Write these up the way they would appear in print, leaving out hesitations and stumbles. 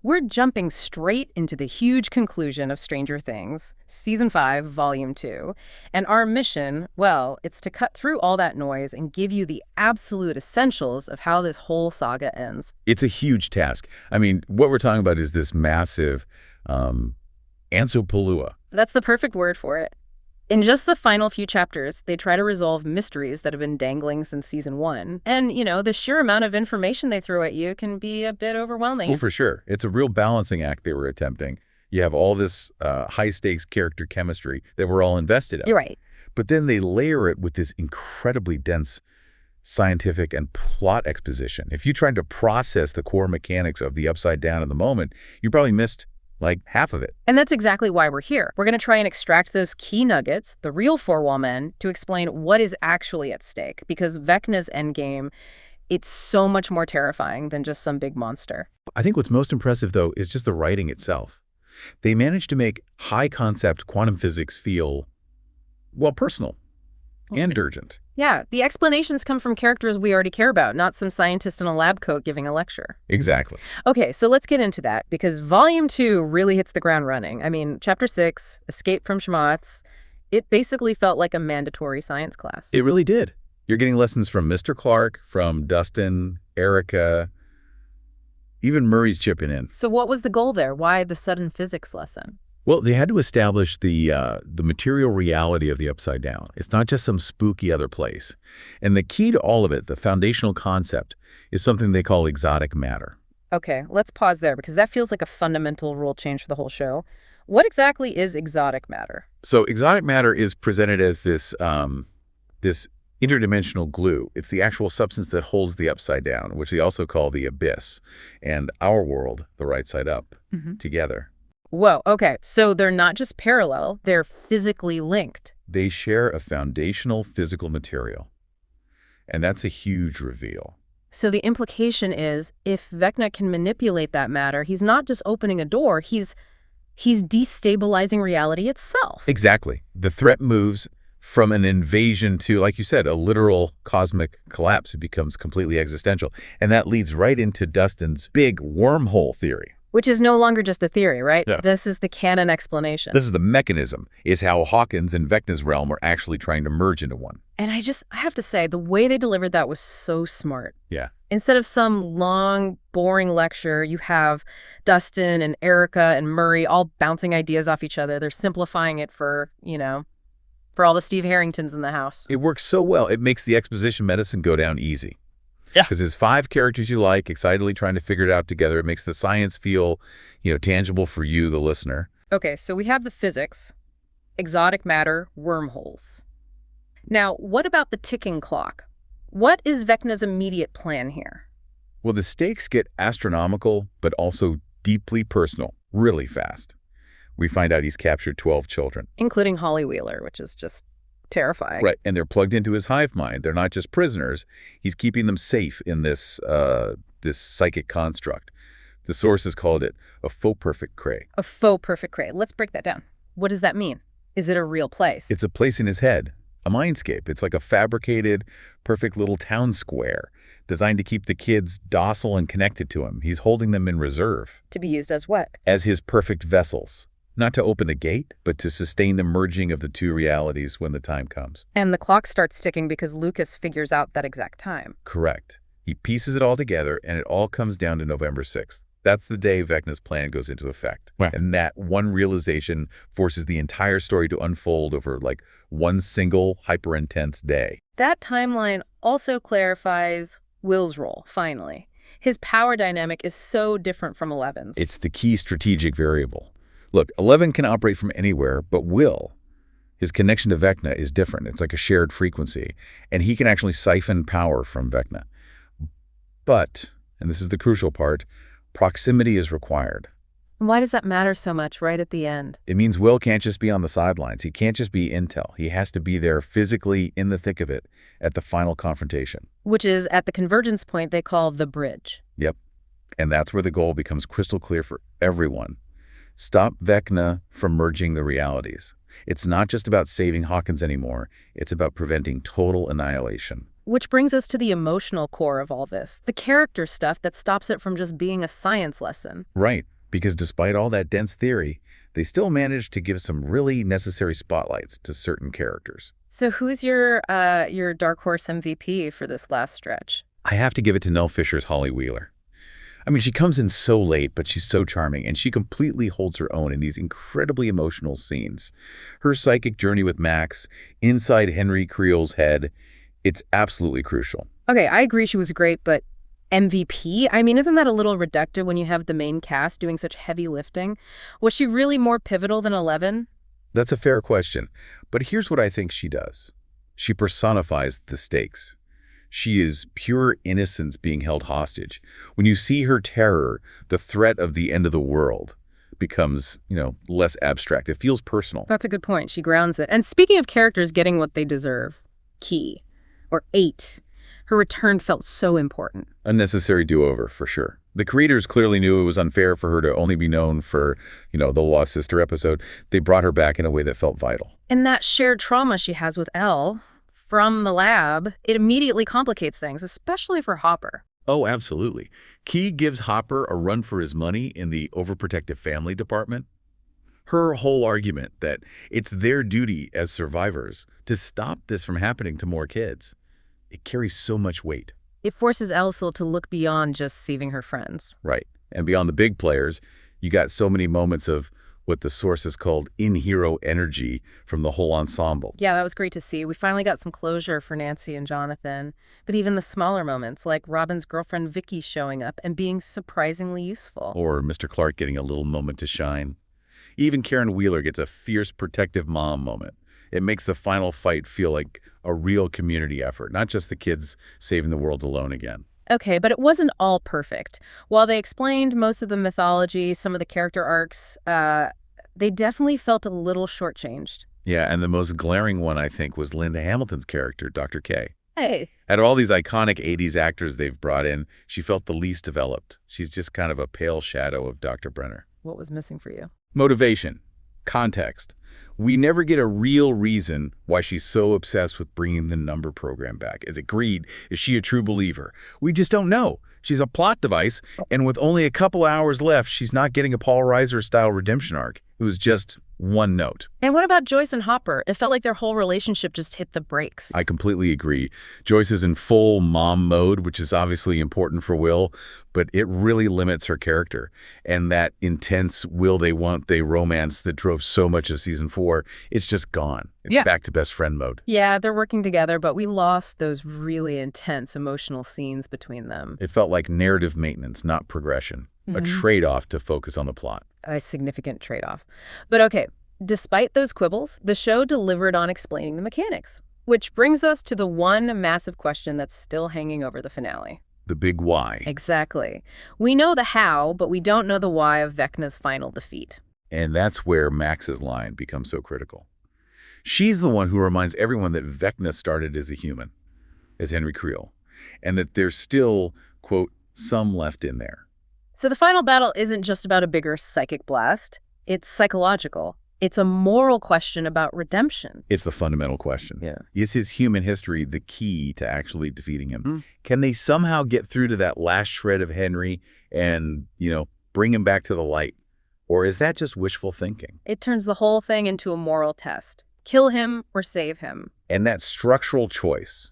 We're jumping straight into the huge conclusion of Stranger Things, Season 5, Volume 2. And our mission, well, it's to cut through all that noise and give you the absolute essentials of how this whole saga ends. It's a huge task. I mean, what we're talking about is this massive Ansopalua. That's the perfect word for it. In just the final few chapters, they try to resolve mysteries that have been dangling since Season 1. And, the sheer amount of information they throw at you can be a bit overwhelming. Well, for sure. It's a real balancing act they were attempting. You have all this high-stakes character chemistry that we're all invested in. You're right. But then they layer it with this incredibly dense scientific and plot exposition. If you tried to process the core mechanics of the Upside Down in the moment, you probably missed like half of it. And that's exactly why we're here. We're going to try and extract those key nuggets, the real four-wall men, to explain what is actually at stake. Because Vecna's endgame, it's so much more terrifying than just some big monster. I think what's most impressive, though, is just the writing itself. They managed to make high-concept quantum physics feel, well, personal and urgent. Yeah, the explanations come from characters we already care about, not some scientist in a lab coat giving a lecture. Exactly. Okay, so let's get into that, because Volume 2 really hits the ground running. I mean, Chapter 6, Escape from Schmatz, it basically felt like a mandatory science class. It really did. You're getting lessons from Mr. Clark, from Dustin, Erica, even Murray's chipping in. So what was the goal there? Why the sudden physics lesson? Well, they had to establish the material reality of the Upside Down. It's not just some spooky other place. And the key to all of it, the foundational concept, is something they call exotic matter. Okay, let's pause there, because that feels like a fundamental rule change for the whole show. What exactly is exotic matter? So exotic matter is presented as this interdimensional glue. It's the actual substance that holds the Upside Down, which they also call the abyss, and our world, the right side up, together. Whoa, okay. So they're not just parallel, they're physically linked. They share a foundational physical material. And that's a huge reveal. So the implication is, if Vecna can manipulate that matter, he's not just opening a door, he's destabilizing reality itself. Exactly. The threat moves from an invasion to, like you said, a literal cosmic collapse. It becomes completely existential. And that leads right into Dustin's big wormhole theory. Which is no longer just a theory, right? Yeah. This is the canon explanation. This is the mechanism, is how Hawkins and Vecna's realm are actually trying to merge into one. And I have to say, the way they delivered that was so smart. Yeah. Instead of some long, boring lecture, you have Dustin and Erica and Murray all bouncing ideas off each other. They're simplifying it for all the Steve Harringtons in the house. It works so well, it makes the exposition medicine go down easy. Yeah. Because there's 5 characters you like, excitedly trying to figure it out together. It makes the science feel, tangible for you, the listener. Okay, so we have the physics, exotic matter, wormholes. Now, what about the ticking clock? What is Vecna's immediate plan here? Well, the stakes get astronomical, but also deeply personal, really fast. We find out he's captured 12 children. Including Holly Wheeler, which is just terrifying. Right, and they're plugged into his hive mind. They're not just prisoners. He's keeping them safe in this psychic construct. The sources called it a faux perfect cray. A faux perfect cray. Let's break that down. What does that mean? Is it a real place? It's a place in his head, a mindscape. It's like a fabricated, perfect little town square designed to keep the kids docile and connected to him. He's holding them in reserve. To be used as what? As his perfect vessels. Not to open a gate, but to sustain the merging of the two realities when the time comes. And the clock starts ticking because Lucas figures out that exact time. Correct. He pieces it all together, and it all comes down to November 6th. That's the day Vecna's plan goes into effect. Right. And that one realization forces the entire story to unfold over like one single hyper-intense day. That timeline also clarifies Will's role, finally. His power dynamic is so different from Eleven's. It's the key strategic variable. Look, 11 can operate from anywhere, but Will, his connection to Vecna is different. It's like a shared frequency, and he can actually siphon power from Vecna. But, and this is the crucial part, proximity is required. Why does that matter so much right at the end? It means Will can't just be on the sidelines. He can't just be intel. He has to be there physically in the thick of it at the final confrontation. Which is at the convergence point they call the bridge. Yep. And that's where the goal becomes crystal clear for everyone. Stop Vecna from merging the realities. It's not just about saving Hawkins anymore. It's about preventing total annihilation. Which brings us to the emotional core of all this, the character stuff that stops it from just being a science lesson. Right, because despite all that dense theory, they still managed to give some really necessary spotlights to certain characters. So who's your dark horse MVP for this last stretch? I have to give it to Nell Fisher's Holly Wheeler. I mean, she comes in so late, but she's so charming, and she completely holds her own in these incredibly emotional scenes. Her psychic journey with Max, inside Henry Creel's head, it's absolutely crucial. Okay, I agree she was great, but MVP? I mean, isn't that a little reductive when you have the main cast doing such heavy lifting? Was she really more pivotal than 11? That's a fair question, but here's what I think she does. She personifies the stakes. She is pure innocence being held hostage. When you see her terror, the threat of the end of the world becomes, less abstract. It feels personal. That's a good point. She grounds it. And speaking of characters getting what they deserve, Key, or 8, her return felt so important. A necessary do-over, for sure. The creators clearly knew it was unfair for her to only be known for, the Lost Sister episode. They brought her back in a way that felt vital. And that shared trauma she has with Elle from the lab, it immediately complicates things, especially for Hopper. Oh, absolutely. Key gives Hopper a run for his money in the overprotective family department. Her whole argument that it's their duty as survivors to stop this from happening to more kids, it carries so much weight. It forces Elsil to look beyond just saving her friends. Right. And beyond the big players, you got so many moments of what the sources called in-hero energy from the whole ensemble. Yeah, that was great to see. We finally got some closure for Nancy and Jonathan. But even the smaller moments, like Robin's girlfriend Vicky showing up and being surprisingly useful. Or Mr. Clark getting a little moment to shine. Even Karen Wheeler gets a fierce protective mom moment. It makes the final fight feel like a real community effort, not just the kids saving the world alone again. Okay, but it wasn't all perfect. While they explained most of the mythology, some of the character arcs, they definitely felt a little shortchanged. Yeah, and the most glaring one, I think, was Linda Hamilton's character, Dr. K. Hey. Out of all these iconic 80s actors they've brought in, she felt the least developed. She's just kind of a pale shadow of Dr. Brenner. What was missing for you? Motivation. Context. We never get a real reason why she's so obsessed with bringing the number program back. Is it greed? Is she a true believer? We just don't know. She's a plot device, and with only a couple hours left, she's not getting a Paul Reiser-style redemption arc. It was just one note. And what about Joyce and Hopper? It felt like their whole relationship just hit the brakes. I completely agree. Joyce is in full mom mode, which is obviously important for Will, but it really limits her character. And that intense they romance that drove so much of season 4, it's just gone. It's back to best friend mode. Yeah, they're working together, but we lost those really intense emotional scenes between them. It felt like narrative maintenance, not progression. A trade-off to focus on the plot. A significant trade-off. But okay, despite those quibbles, the show delivered on explaining the mechanics, which brings us to the one massive question that's still hanging over the finale. The big why. Exactly. We know the how, but we don't know the why of Vecna's final defeat. And that's where Max's line becomes so critical. She's the one who reminds everyone that Vecna started as a human, as Henry Creel, and that there's still, quote, some left in there. So the final battle isn't just about a bigger psychic blast. It's psychological. It's a moral question about redemption. It's the fundamental question. Yeah. Is his human history the key to actually defeating him? Can they somehow get through to that last shred of Henry and, bring him back to the light? Or is that just wishful thinking? It turns the whole thing into a moral test. Kill him or save him. And that structural choice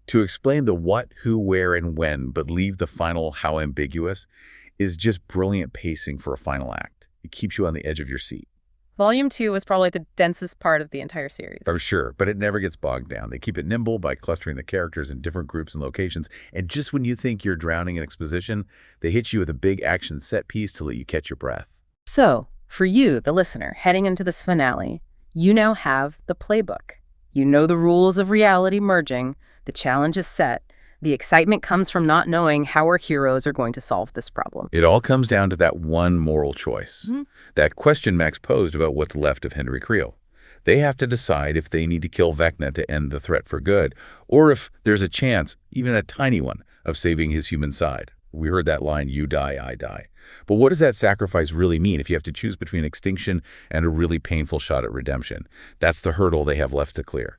to explain the what, who, where, and when, but leave the final how ambiguous, is just brilliant pacing for a final act. It keeps you on the edge of your seat. Volume 2 was probably the densest part of the entire series. For sure, but it never gets bogged down. They keep it nimble by clustering the characters in different groups and locations, and just when you think you're drowning in exposition, they hit you with a big action set piece to let you catch your breath. So, for you, the listener, heading into this finale, you now have the playbook. You know the rules of reality merging, the challenge is set. The excitement comes from not knowing how our heroes are going to solve this problem. It all comes down to that one moral choice. That question Max posed about what's left of Henry Creel. They have to decide if they need to kill Vecna to end the threat for good, or if there's a chance, even a tiny one, of saving his human side. We heard that line, you die, I die. But what does that sacrifice really mean if you have to choose between extinction and a really painful shot at redemption? That's the hurdle they have left to clear.